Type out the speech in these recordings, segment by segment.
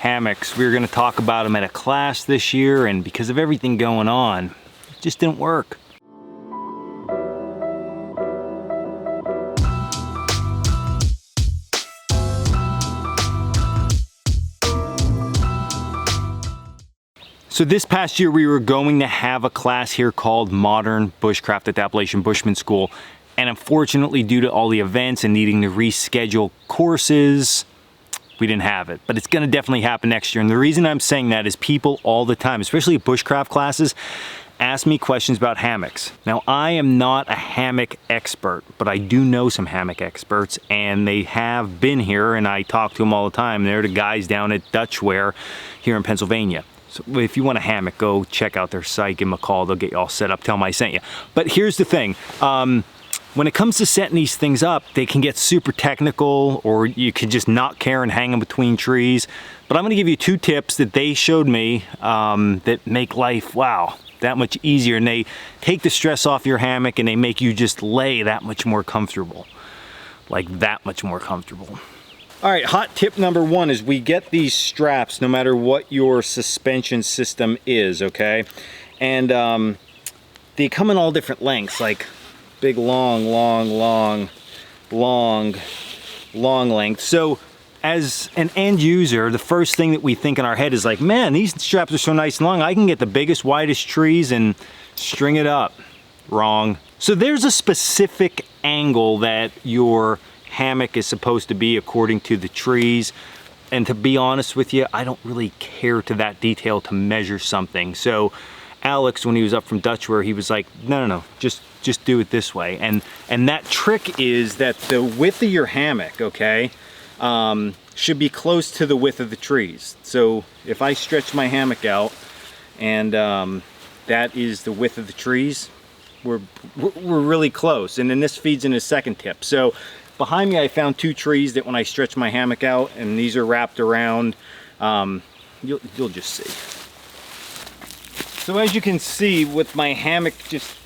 hammocks. We were gonna talk about them at a class this year, and because of everything going on, it just didn't work. So this past year we were going to have a class here called Modern Bushcraft at the Appalachian Bushman School, and unfortunately due to all the events and needing to reschedule courses, we didn't have it. But it's gonna definitely happen next year, and the reason I'm saying that is people all the time, especially at bushcraft classes, ask me questions about hammocks. Now I am not a hammock expert, but I do know some hammock experts, and they have been here and I talk to them all the time. They're the guys down at Dutchware here in Pennsylvania. So if you want a hammock, go check out their site, give them a call, they'll get you all set up, tell them I sent you. But here's the thing, when it comes to setting these things up, they can get super technical, or you could just not care and hang them between trees. But I'm gonna give you 2 tips that they showed me that make life, wow, that much easier. And they take the stress off your hammock and they make you just lay that much more comfortable. Like that much more comfortable. All right, hot tip number 1 is we get these straps no matter what your suspension system is, okay? And they come in all different lengths, like big, long length. So as an end user, the first thing that we think in our head is like, man, these straps are so nice and long, I can get the biggest, widest trees and string it up. Wrong. So there's a specific angle that your hammock is supposed to be according to the trees, and to be honest with you, I don't really care to that detail to measure something. So Alex, when he was up from Dutchware, he was like, no, just do it this way. And that trick is that the width of your hammock, okay, should be close to the width of the trees. So if I stretch my hammock out and that is the width of the trees, we're really close. And then this feeds into the second tip. So behind me I found 2 trees that when I stretch my hammock out, and these are wrapped around, you'll just see. So as you can see, with my hammock just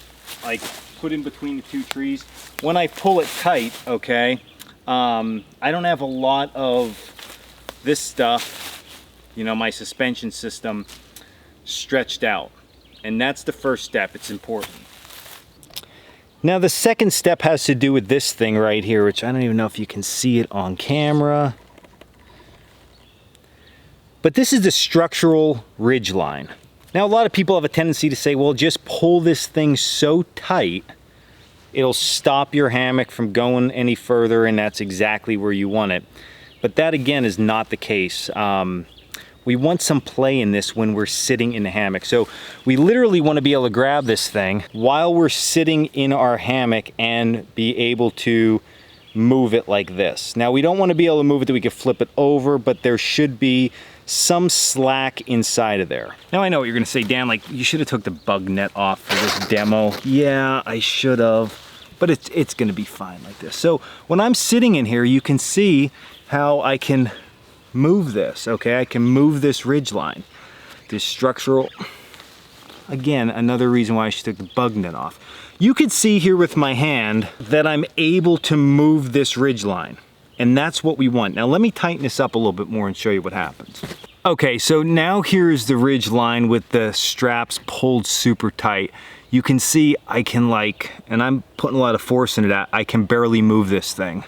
like put in between the 2 trees, when I pull it tight, okay, I don't have a lot of this stuff, you know, my suspension system stretched out. And that's the first step, it's important. Now the second step has to do with this thing right here, which I don't even know if you can see it on camera. But this is the structural ridge line. Now a lot of people have a tendency to say, well, just pull this thing so tight, it'll stop your hammock from going any further, and that's exactly where you want it. But that again is not the case. We want some play in this when we're sitting in the hammock. So we literally want to be able to grab this thing while we're sitting in our hammock and be able to move it like this. Now we don't want to be able to move it that we can flip it over, but there should be some slack inside of there. Now I know what you're gonna say, Dan, like you should have took the bug net off for this demo. Yeah, I should have, but it's gonna be fine like this. So when I'm sitting in here, you can see how I can move this, okay? I can move this ridge line, this structural, again, another reason why I should take the bug net off. You can see here with my hand that I'm able to move this ridge line, and that's what we want. Now let me tighten this up a little bit more and show you what happens. Okay, so now here's the ridge line with the straps pulled super tight. You can see I can and I'm putting a lot of force into that, I can barely move this thing.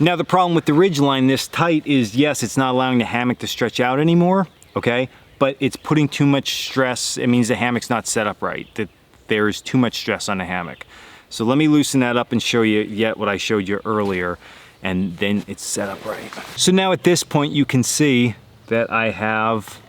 Now the problem with the ridge line this tight is, yes, it's not allowing the hammock to stretch out anymore, okay? But it's putting too much stress. It means the hammock's not set up right, that there's too much stress on the hammock. So let me loosen that up and show you yet what I showed you earlier, and then it's set up right. So now at this point you can see that I have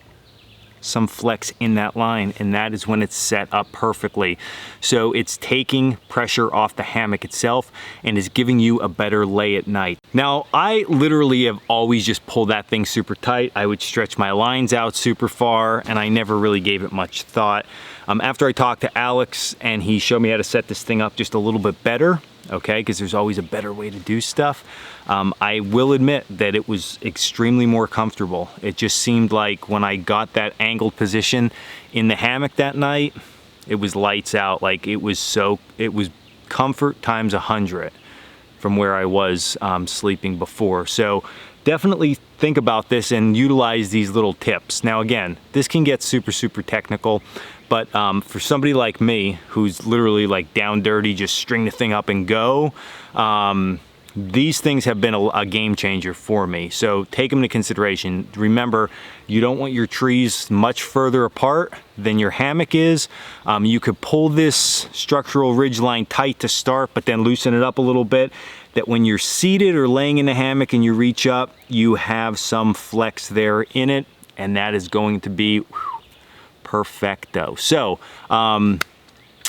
some flex in that line, and that is when it's set up perfectly. So it's taking pressure off the hammock itself and is giving you a better lay at night. Now, I literally have always just pulled that thing super tight. I would stretch my lines out super far, and I never really gave it much thought. After I talked to Alex and he showed me how to set this thing up just a little bit better, okay, because there's always a better way to do stuff, I will admit that it was extremely more comfortable. It just seemed like when I got that angled position in the hammock that night, it was lights out. Like it was comfort times 100 from where I was sleeping before. So definitely think about this and utilize these little tips. Now again, this can get super technical, but for somebody like me who's literally like down dirty, just string the thing up and go, these things have been a game changer for me. So take them into consideration. Remember, you don't want your trees much further apart than your hammock is. You could pull this structural ridge line tight to start, but then loosen it up a little bit, that when you're seated or laying in the hammock and you reach up, you have some flex there in it, and that is going to be perfecto. So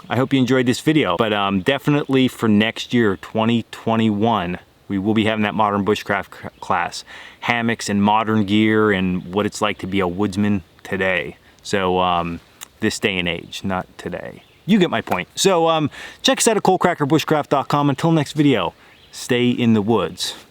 I hope you enjoyed this video, but definitely for next year, 2021, we will be having that modern bushcraft class, hammocks and modern gear and what it's like to be a woodsman today. So this day and age, not today. You get my point. So check us out at coalcrackerbushcraft.com. Until next video, stay in the woods.